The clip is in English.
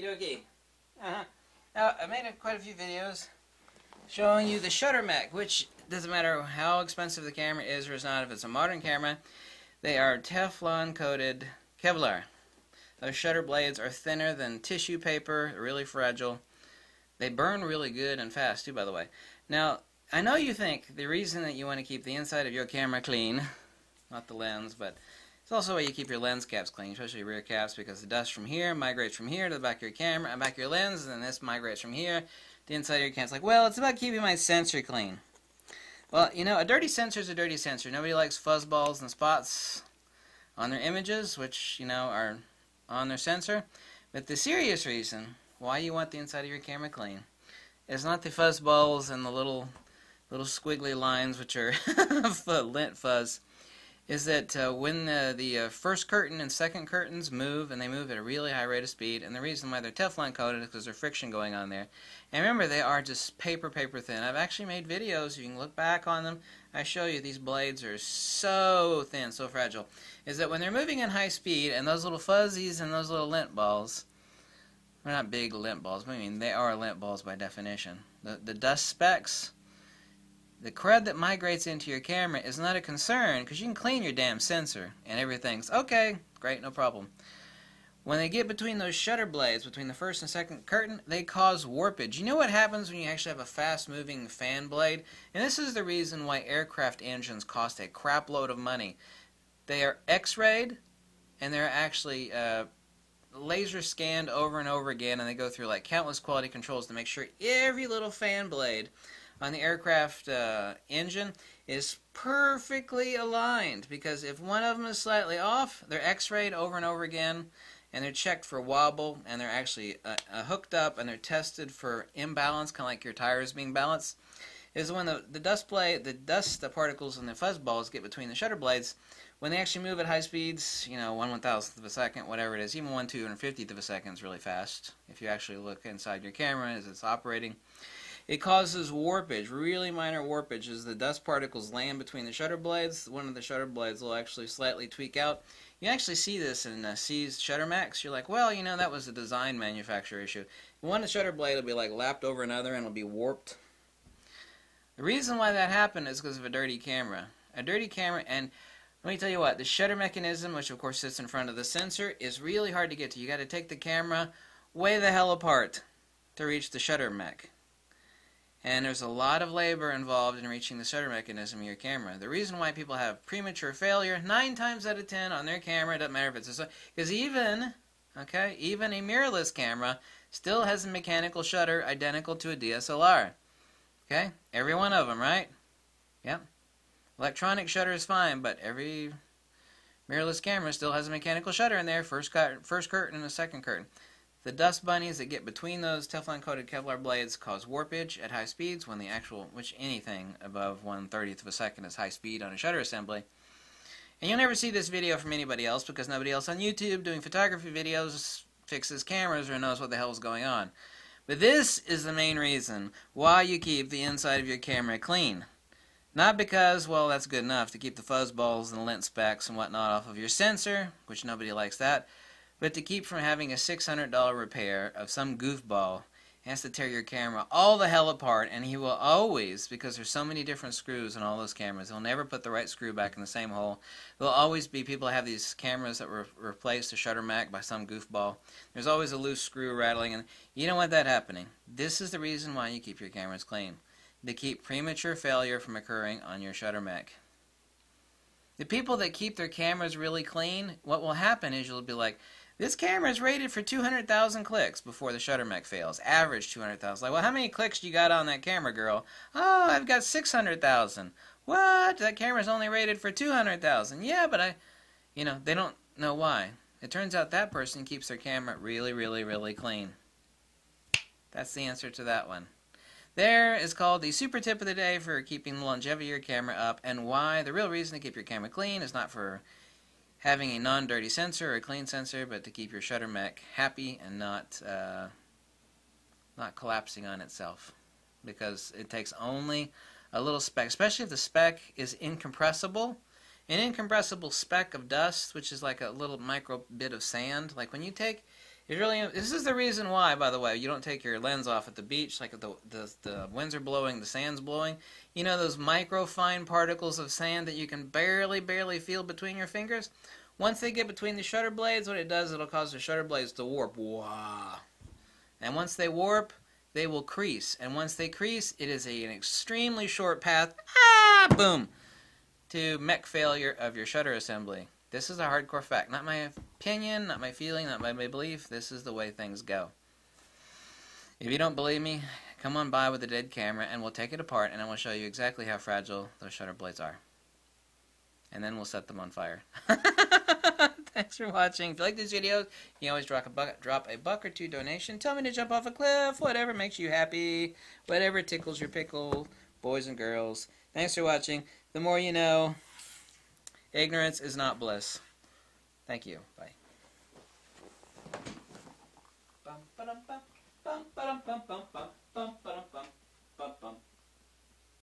Okie dokie. Now, I made quite a few videos showing you the shutter mech, which doesn't matter how expensive the camera is or is not. If it's a modern camera, they are Teflon coated Kevlar. Those shutter blades are thinner than tissue paper, really fragile. They burn really good and fast too, by the way. Now, I know you think the reason that you want to keep the inside of your camera clean, not the lens, but it's also a way you keep your lens caps clean, especially your rear caps, because the dust from here migrates from here to the back of your camera and back of your lens, and then this migrates from here to the inside of your camera. It's like, well, it's about keeping my sensor clean. Well, you know, a dirty sensor is a dirty sensor. Nobody likes fuzzballs and spots on their images, which, you know, are on their sensor. But the serious reason why you want the inside of your camera clean is not the fuzzballs and the little squiggly lines, which are lint fuzz, is that when the first curtain and second curtains move, and they move at a really high rate of speed, and the reason why they're Teflon coated is because there's friction going on there. And remember, they are just paper thin. I've actually made videos, you can look back on them. I show you these blades are so thin, so fragile, is that when they're moving in high speed, and those little fuzzies and those little lint balls, they're not big lint balls, but I mean, they are lint balls by definition. The dust specks, the crud that migrates into your camera is not a concern, because you can clean your damn sensor, and everything's okay, great, no problem. When they get between those shutter blades, between the first and second curtain, they cause warpage. You know what happens when you actually have a fast-moving fan blade? And this is the reason why aircraft engines cost a crap load of money. They are X-rayed, and they're actually laser scanned over and over again, and they go through like countless quality controls to make sure every little fan blade on the aircraft engine is perfectly aligned, because if one of them is slightly off, they're x-rayed over and over again, and they're checked for wobble, and they're actually hooked up, and they're tested for imbalance, kind of like your tires being balanced. Is when the dust particles and the fuzz balls get between the shutter blades, when they actually move at high speeds, you know, 1/1000th of a second, whatever it is, even 1/250th of a second is really fast. If you actually look inside your camera as it's operating, it causes warpage, really minor warpage, as the dust particles land between the shutter blades. One of the shutter blades will actually slightly tweak out. You actually see this in Assy's shutter mechs. You're like, well, you know, that was a design manufacturer issue. One shutter blade will be like lapped over another and will be warped. The reason why that happened is because of a dirty camera. A dirty camera, and let me tell you what, the shutter mechanism, which of course sits in front of the sensor, is really hard to get to. You got to take the camera way the hell apart to reach the shutter mech. And there's a lot of labor involved in reaching the shutter mechanism of your camera. The reason why people have premature failure 9 times out of 10 on their camera, it doesn't matter if it's a, because even a mirrorless camera still has a mechanical shutter identical to a DSLR. Okay, every one of them, right? Yep. Electronic shutter is fine, but every mirrorless camera still has a mechanical shutter in there, first curtain and a second curtain. The dust bunnies that get between those Teflon-coated Kevlar blades cause warpage at high speeds, when the actual, which anything above 1/30th of a second is high speed on a shutter assembly. And you'll never see this video from anybody else, because nobody else on YouTube doing photography videos fixes cameras or knows what the hell is going on. But this is the main reason why you keep the inside of your camera clean. Not because, well, that's good enough to keep the fuzzballs and the lint specks and whatnot off of your sensor, which nobody likes that, but to keep from having a $600 repair of some goofball has to tear your camera all the hell apart, and he will always, because there's so many different screws in all those cameras, he'll never put the right screw back in the same hole. There'll always be people that have these cameras that replace the shutter mech by some goofball. There's always a loose screw rattling, and you don't want that happening. This is the reason why you keep your cameras clean, to keep premature failure from occurring on your shutter mech. The people that keep their cameras really clean, what will happen is you'll be like, this camera is rated for 200,000 clicks before the shutter mech fails. Average 200,000. Like, well, how many clicks do you got on that camera, girl? Oh, I've got 600,000. What? That camera's only rated for 200,000. Yeah, but you know, they don't know why. It turns out that person keeps their camera really clean. That's the answer to that one. There is called the super tip of the day for keeping the longevity of your camera up, and why the real reason to keep your camera clean is not for having a non-dirty sensor or a clean sensor, but to keep your shutter mech happy and not collapsing on itself. Because it takes only a little speck, especially if the speck is incompressible. An incompressible speck of dust, which is like a little micro bit of sand. Like when you take This is the reason why, by the way, you don't take your lens off at the beach, like the winds are blowing, the sand's blowing. You know those micro-fine particles of sand that you can barely feel between your fingers? Once they get between the shutter blades, what it does, it'll cause the shutter blades to warp. Wow. And once they warp, they will crease. And once they crease, it is an extremely short path, boom, to mech failure of your shutter assembly. This is a hardcore fact. Not my opinion, not my feeling, not my belief. This is the way things go. If you don't believe me, come on by with a dead camera and we'll take it apart and I will show you exactly how fragile those shutter blades are. And then we'll set them on fire. Thanks for watching. If you like these videos, you can always drop a buck or two donation. Tell me to jump off a cliff, whatever makes you happy, whatever tickles your pickle, boys and girls. Thanks for watching. The more you know, ignorance is not bliss. Thank you. Bye.